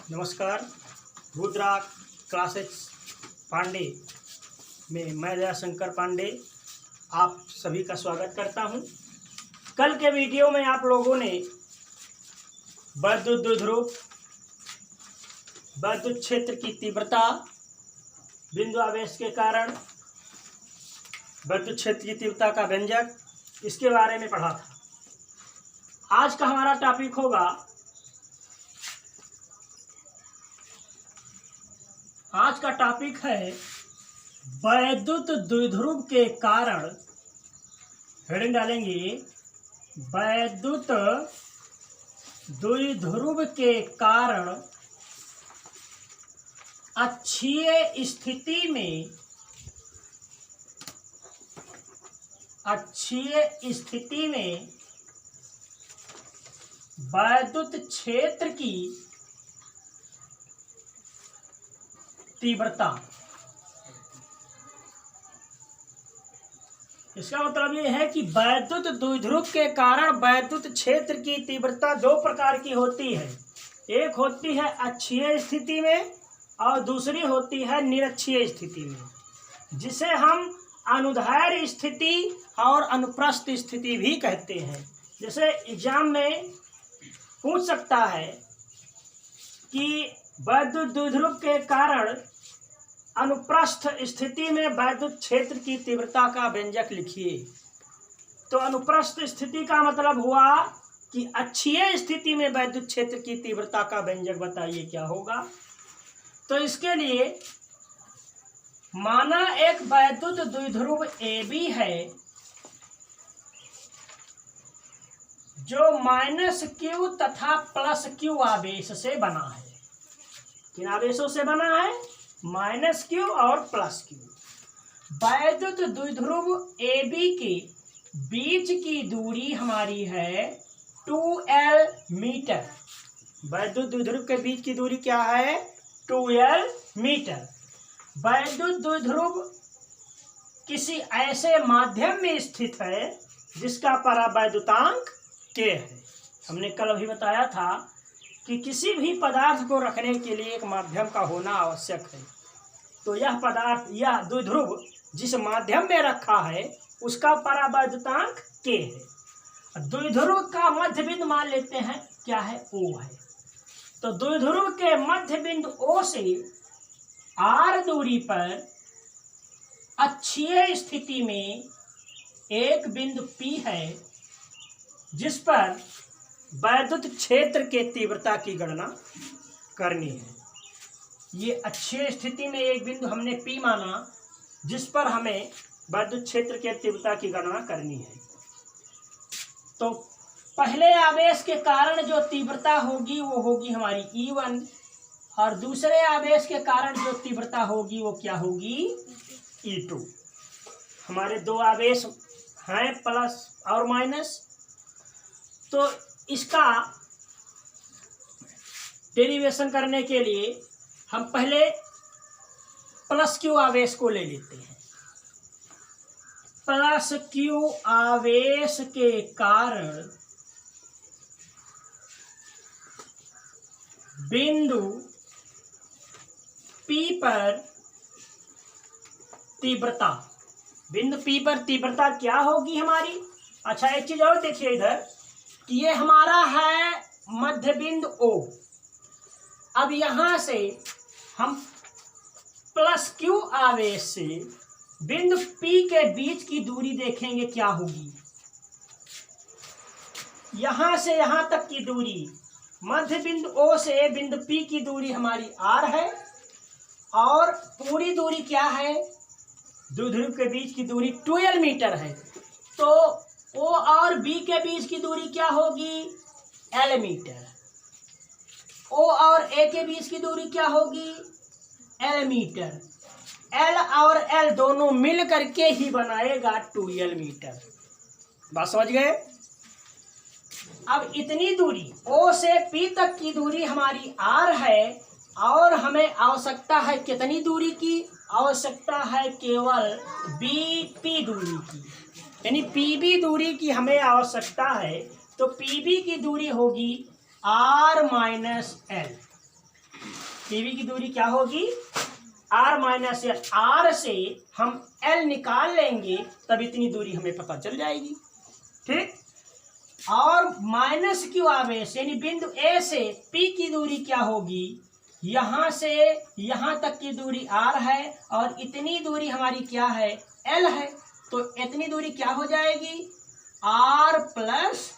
नमस्कार। रुद्रा क्लासेस पांडे में मैं दयाशंकर पांडे आप सभी का स्वागत करता हूं। कल के वीडियो में आप लोगों ने वैद्युत द्विध्रुव, वैद्युत क्षेत्र की तीव्रता, बिंदु आवेश के कारण वैद्युत क्षेत्र की तीव्रता का व्यंजक, इसके बारे में पढ़ा था। आज का हमारा टॉपिक होगा, आज का टॉपिक है वैद्युत द्विध्रुव के कारण। हेडिंग डालेंगे, वैद्युत द्विध्रुव के कारण अक्षीय स्थिति में वैद्युत क्षेत्र की तीव्रता। इसका मतलब ये है कि वैद्युत द्विध्रुव के कारण वैद्युत क्षेत्र की तीव्रता दो प्रकार की होती है। एक होती है अक्षीय स्थिति में और दूसरी होती है निरक्षीय स्थिति में, जिसे हम अनुदैर्ध्य स्थिति और अनुप्रस्थ स्थिति भी कहते हैं। जैसे एग्जाम में पूछ सकता है कि वैद्युत द्विध्रुव के कारण अनुप्रस्थ स्थिति में वैद्युत क्षेत्र की तीव्रता का व्यंजक लिखिए। तो अनुप्रस्थ स्थिति का मतलब हुआ कि अक्षीय स्थिति में वैद्युत क्षेत्र की तीव्रता का व्यंजक बताइए क्या होगा। तो इसके लिए माना एक वैद्युत द्विध्रुव AB है जो -Q तथा +Q आवेश से बना है। किन आवेशों से बना है? -Q और +Q। वैद्युत द्विध्रुव AB के बीच की दूरी हमारी है 2L मीटर। वैद्युत द्विध्रुव के बीच की दूरी क्या है? 2L metre. वैद्युत द्विध्रुव किसी ऐसे माध्यम में स्थित है जिसका परावैद्युतांक K है। हमने कल अभी बताया था कि किसी भी पदार्थ को रखने के लिए एक माध्यम का होना आवश्यक है। तो यह पदार्थ, यह द्विध्रुव जिस माध्यम में रखा है उसका परावैद्युतांक K है। द्विध्रुव का मध्य बिंदु मान लेते हैं क्या है? O है। तो द्विध्रुव के मध्य बिंदु O से R दूरी पर अक्षीय स्थिति में एक बिंदु P है जिस पर वैद्युत क्षेत्र के तीव्रता की गणना करनी है। ये अक्षीय स्थिति में एक बिंदु हमने P माना जिस पर हमें वैद्युत क्षेत्र के तीव्रता की गणना करनी है। तो पहले आवेश के कारण जो तीव्रता होगी वो होगी हमारी E1 और दूसरे आवेश के कारण जो तीव्रता होगी वो क्या होगी? E2। हमारे दो आवेश हैं प्लस और माइनस। तो इसका डेरिवेशन करने के लिए हम पहले +Q आवेश को ले लेते हैं। +Q आवेश के कारण बिंदु P पर तीव्रता, बिंदु P पर तीव्रता क्या होगी हमारी? अच्छा, एक चीज और देखिए इधर कि ये हमारा है मध्य बिंदु O। अब यहां से हम +Q आवेश से बिंदु P के बीच की दूरी देखेंगे क्या होगी। यहां से यहां तक की दूरी, मध्य बिंदु O से बिंदु P की दूरी हमारी R है और पूरी दूरी क्या है? द्विध्रुव के बीच की दूरी 2L मीटर है। तो O और B के बीच की दूरी क्या होगी? L metre. O और A के बीच की दूरी क्या होगी? L metre. L और L दोनों मिल करके ही बनाएगा 2L मीटर। बात समझ गए? अब इतनी दूरी O से P तक की दूरी हमारी R है और हमें आवश्यकता है कितनी दूरी की? आवश्यकता है केवल BP दूरी की, यानी PB दूरी की हमें आवश्यकता है। तो PB की दूरी होगी R - L। पीवी की दूरी क्या होगी, आर माइनस एल। आर से हम एल निकाल लेंगे तब इतनी दूरी हमें पता चल जाएगी। ठीक, और माइनस क्यू आवेश यानी बिंदु ए से पी की दूरी क्या होगी, यहां से यहां तक की दूरी आर है और इतनी दूरी हमारी क्या है, एल है। तो इतनी दूरी क्या हो जाएगी, R plus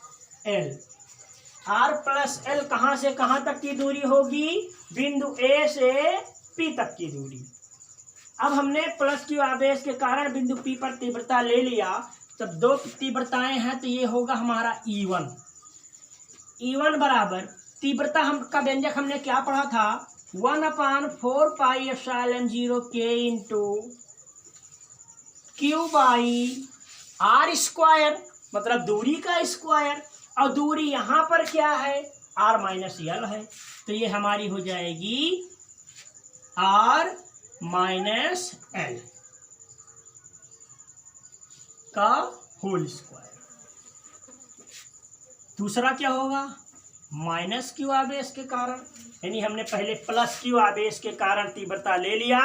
L. R plus L कहां से कहां तक की दूरी होगी, बिंदु ए से पी तक की दूरी। अब हमने प्लस क्यू आवेश के कारण बिंदु पी पर तीव्रता ले लिया। जब दो तीव्रताएं हैं तो ये होगा हमारा E1। E1 बराबर तीव्रता हम का व्यंजक हमने क्या पढ़ा था, 1/4πε0 k into Q by R square, मतलब दूरी का स्क्वायर, और दूरी यहां पर क्या है, आर माइनस एल है। तो ये हमारी हो जाएगी आर माइनस एल का होल स्क्वायर। दूसरा क्या होगा, माइनस क्यू आवेश के कारण, यानी हमने पहले प्लस क्यू आवेश के कारण तीव्रता ले लिया,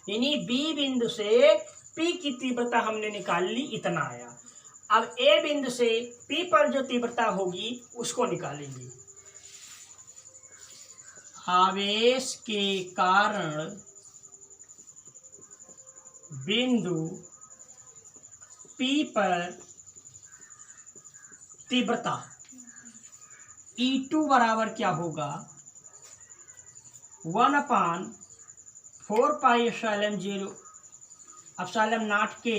यानी बी बिंदु से पी की तीव्रता हमने निकाल ली, इतना आया। अब ए बिंदु से पी पर जो तीव्रता होगी उसको निकालेंगे। आवेश के कारण बिंदु पी पर तीव्रता E2 बराबर क्या होगा, 1/4πε0 ε0 के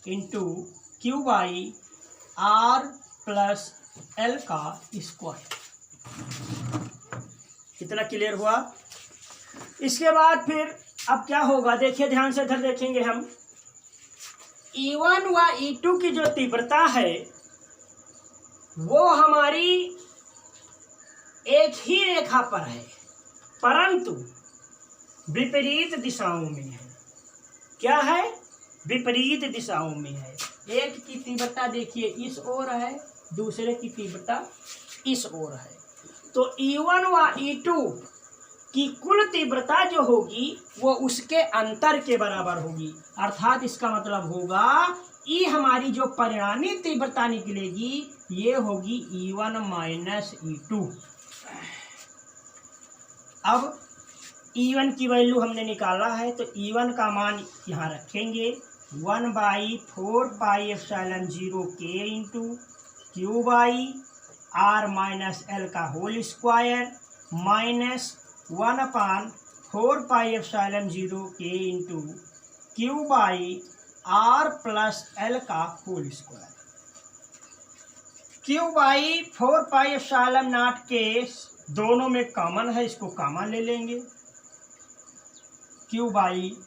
into Q by R plus L का स्क्वायर। कितना क्लियर हुआ। इसके बाद फिर अब क्या होगा, देखिए ध्यान से, इधर देखेंगे हम। E1 व E2 की जो तीव्रता है वो हमारी एक ही रेखा पर है, परंतु विपरीत दिशाओं में है। क्या है, विपरीत दिशाओं में है। एक की तीव्रता देखिए इस ओर है, दूसरे की तीव्रता इस ओर है। तो E1 व E2 की कुल तीव्रता जो होगी वो उसके अंतर के बराबर होगी। अर्थात इसका मतलब होगा E हमारी जो परिणामी तीव्रता निकलेगी ये होगी E1 माइनस E2। अब E1 की वैल्यू हमने निकाला है, तो E1 का मान यहाँ रखेंगे, 1/4πε0 k into Q by R minus L का whole square minus 1/4πε0 k into Q by R plus L का होल स्क्वायर। क्यू बाई 4πε0 के दोनों में कॉमन है, इसको कॉमन ले लेंगे। क्यू बाई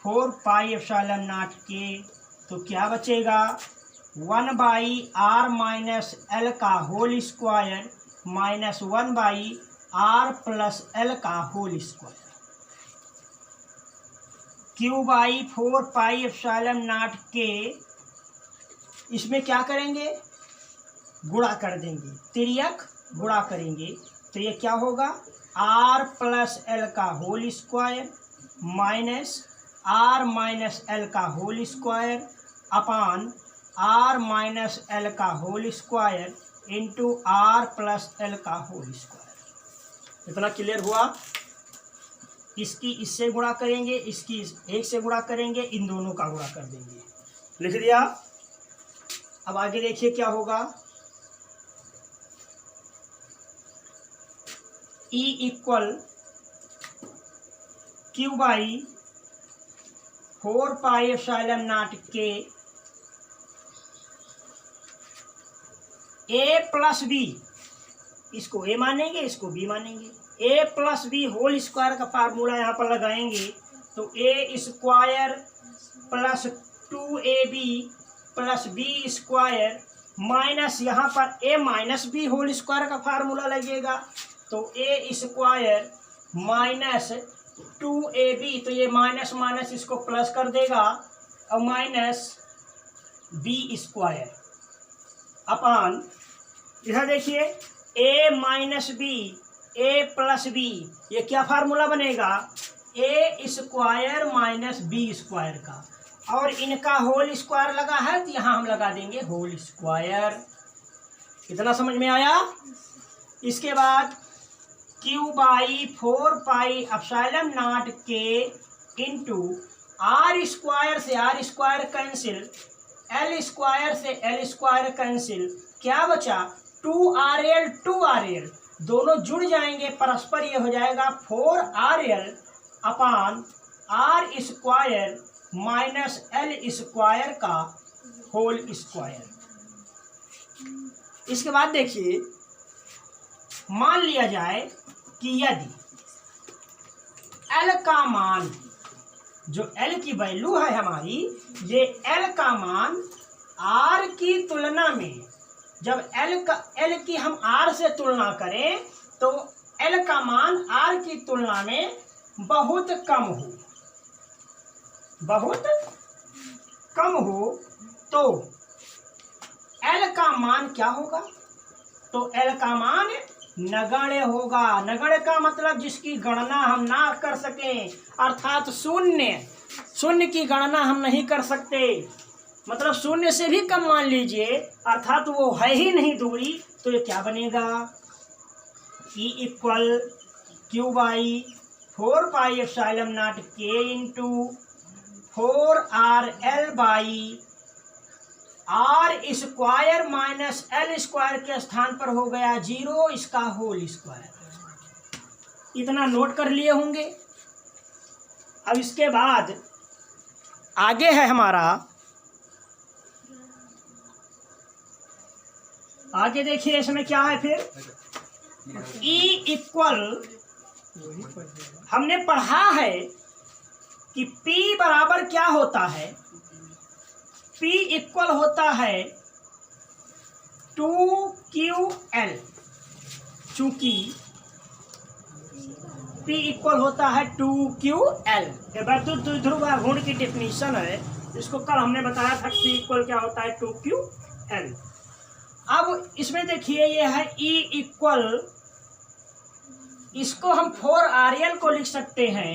4πε0 के तो क्या बचेगा, 1/r माइनस एल का whole square minus 1/r plus L का होल स्क्वायर। क्यू बाई 4πε0 के इसमें क्या करेंगे, गुणा कर देंगे, तिर्यक गुणा करेंगे। तो ये क्या होगा, r प्लस एल का whole square minus r minus L का whole square upon r minus L का whole square into r plus L का होल स्क्वायर। इतना क्लियर हुआ। इसकी इससे गुणा करेंगे, इसकी एक से गुणा करेंगे, इन दोनों का गुणा कर देंगे। लिख दिया। अब आगे देखिए क्या होगा, E इक्वल क्यू बाई 4πε0 के a प्लस बी, इसको a मानेंगे, इसको b मानेंगे। a plus B whole square का फार्मूला यहाँ पर लगाएंगे तो a square plus 2ab plus B square minus यहाँ पर a minus B whole square का फार्मूला लगेगा तो a स्क्वायर माइनस 2ab, तो ये माइनस माइनस इसको प्लस कर देगा और माइनस बी स्क्वायर अपान इधर देखिए a minus B A plus B, ये क्या फार्मूला बनेगा, A square minus B square का, और इनका होल स्क्वायर लगा है तो यहाँ हम लगा देंगे होल स्क्वायर। इतना समझ में आया। इसके बाद Q by 4 pi epsilon naught के इंटू आर स्क्वायर से R square cancel, L square से एल स्क्वायर कैंसिल, क्या बचा 2RL 2RL, दोनों जुड़ जाएंगे परस्पर, ये हो जाएगा 4RL upon R square minus L square का होल स्क्वायर। इसके बाद देखिए, मान लिया जाए कि यदि L का मान, जो L की वैल्यू है हमारी, ये L का मान R की तुलना में, जब L की हम R से तुलना करें तो L का मान R की तुलना में बहुत कम हो, बहुत कम हो, तो L का मान क्या होगा, तो L का मान नगण्य होगा। नगण्य का मतलब जिसकी गणना हम ना कर सकें, अर्थात शून्य की गणना हम नहीं कर सकते, मतलब शून्य से भी कम मान लीजिए, अर्थात वो है ही नहीं दूरी, तो ये क्या बनेगा, E equal Q by 4 pi epsilon naught के into 4RL by R square minus L square के स्थान पर हो गया 0, इसका होल स्क्वायर। इतना नोट कर लिए होंगे। अब इसके बाद आगे है हमारा, आगे देखिए इसमें क्या है फिर, E इक्वल, हमने पढ़ा है कि P बराबर क्या होता है, P इक्वल होता है 2QL, चूंकि P इक्वल होता है 2QL, वैद्युत द्विध्रुव आघूर्ण की डेफिनेशन है, इसको कल हमने बताया था P इक्वल क्या होता है 2QL। अब इसमें देखिए ये है E इक्वल, इसको हम 4RL को लिख सकते हैं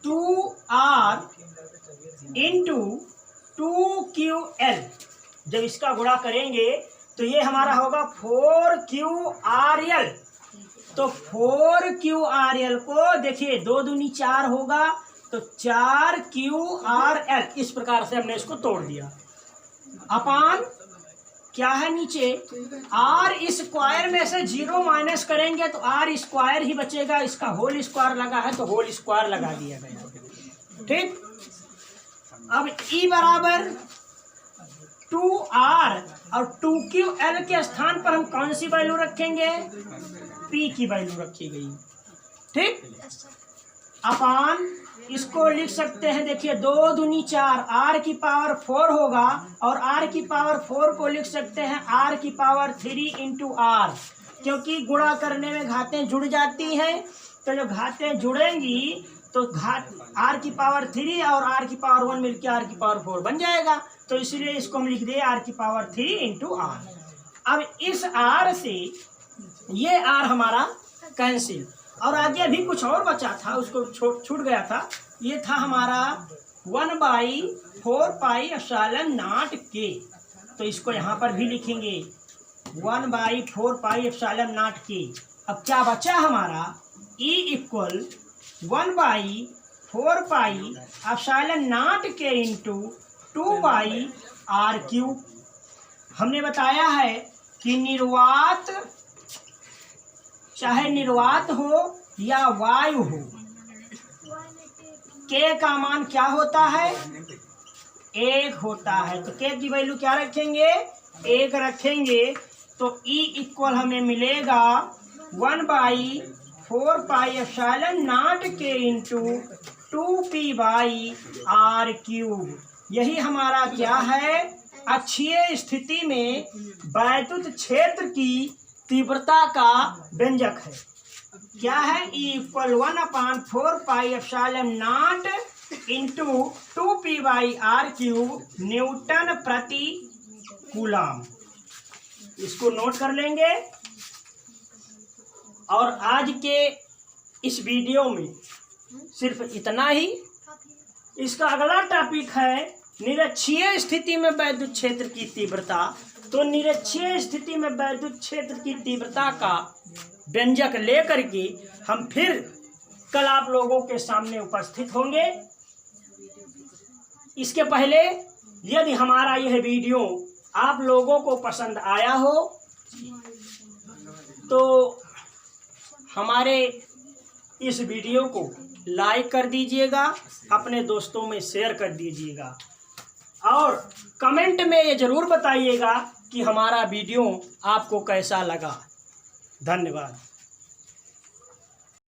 2R इंटू 2QL, जब इसका गुणा करेंगे तो ये हमारा होगा 4QRL। तो 4QRL को देखिए 2 दूनी 4 होगा, तो 4QRL, इस प्रकार से हमने इसको तोड़ दिया। अपान क्या है नीचे, आर स्क्वायर में से 0 माइनस करेंगे तो आर स्क्वायर ही बचेगा, इसका होल स्क्वायर लगा है तो होल स्क्वायर लगा दिया गया। ठीक, अब E बराबर 2R और 2QL के स्थान पर हम कौन सी वैल्यू रखेंगे, P की वैल्यू रखी गई। ठीक, अपान इसको लिख सकते हैं, देखिए 2 दूनी 4, R की पावर 4 होगा, और R की पावर 4 को लिख सकते हैं R की पावर 3 इंटू R, क्योंकि गुणा करने में घातें जुड़ जाती हैं, तो जब घातें जुड़ेंगी तो घात R की पावर 3 और R की पावर 1 मिलकर R की पावर 4 बन जाएगा, तो इसलिए इसको हम लिख दे R की पावर 3 इंटू R। अब इस R से ये R हमारा कैंसिल, और आगे अभी कुछ और बचा था, उसको छूट गया था, ये था हमारा 1/4 पाई एप्सिलॉन नॉट के, तो इसको यहाँ पर भी लिखेंगे 1/4 पाई एप्सिलॉन नॉट के। अब क्या बचा हमारा, E इक्वल 1/4 पाई एप्सिलॉन नॉट के इंटू 2/r³। हमने बताया है कि निर्वात, चाहे निर्वात हो या वायु हो, के का मान क्या होता है, 1 होता है, तो के की वैल्यू क्या रखेंगे, 1 रखेंगे, तो E इक्वल हमें मिलेगा 1/4 पाई एप्सिलॉन नॉट के इंटू 2p/r³। यही हमारा क्या है, अक्षीय स्थिति में वैद्युत क्षेत्र की तीव्रता का व्यंजक है। क्या है, E equal 1/4 pi epsilon not into 2p/r³ Newton प्रति कूलम। इसको नोट कर लेंगे। और आज के इस वीडियो में सिर्फ इतना ही। इसका अगला टॉपिक है निरक्षीय स्थिति में वैद्युत क्षेत्र की तीव्रता। तो निरक्षीय स्थिति में वैद्युत क्षेत्र की तीव्रता का व्यंजक लेकर के हम फिर कल आप लोगों के सामने उपस्थित होंगे। इसके पहले यदि हमारा यह वीडियो आप लोगों को पसंद आया हो तो हमारे इस वीडियो को लाइक कर दीजिएगा, अपने दोस्तों में शेयर कर दीजिएगा और कमेंट में ये ज़रूर बताइएगा कि हमारा वीडियो आपको कैसा लगा। धन्यवाद।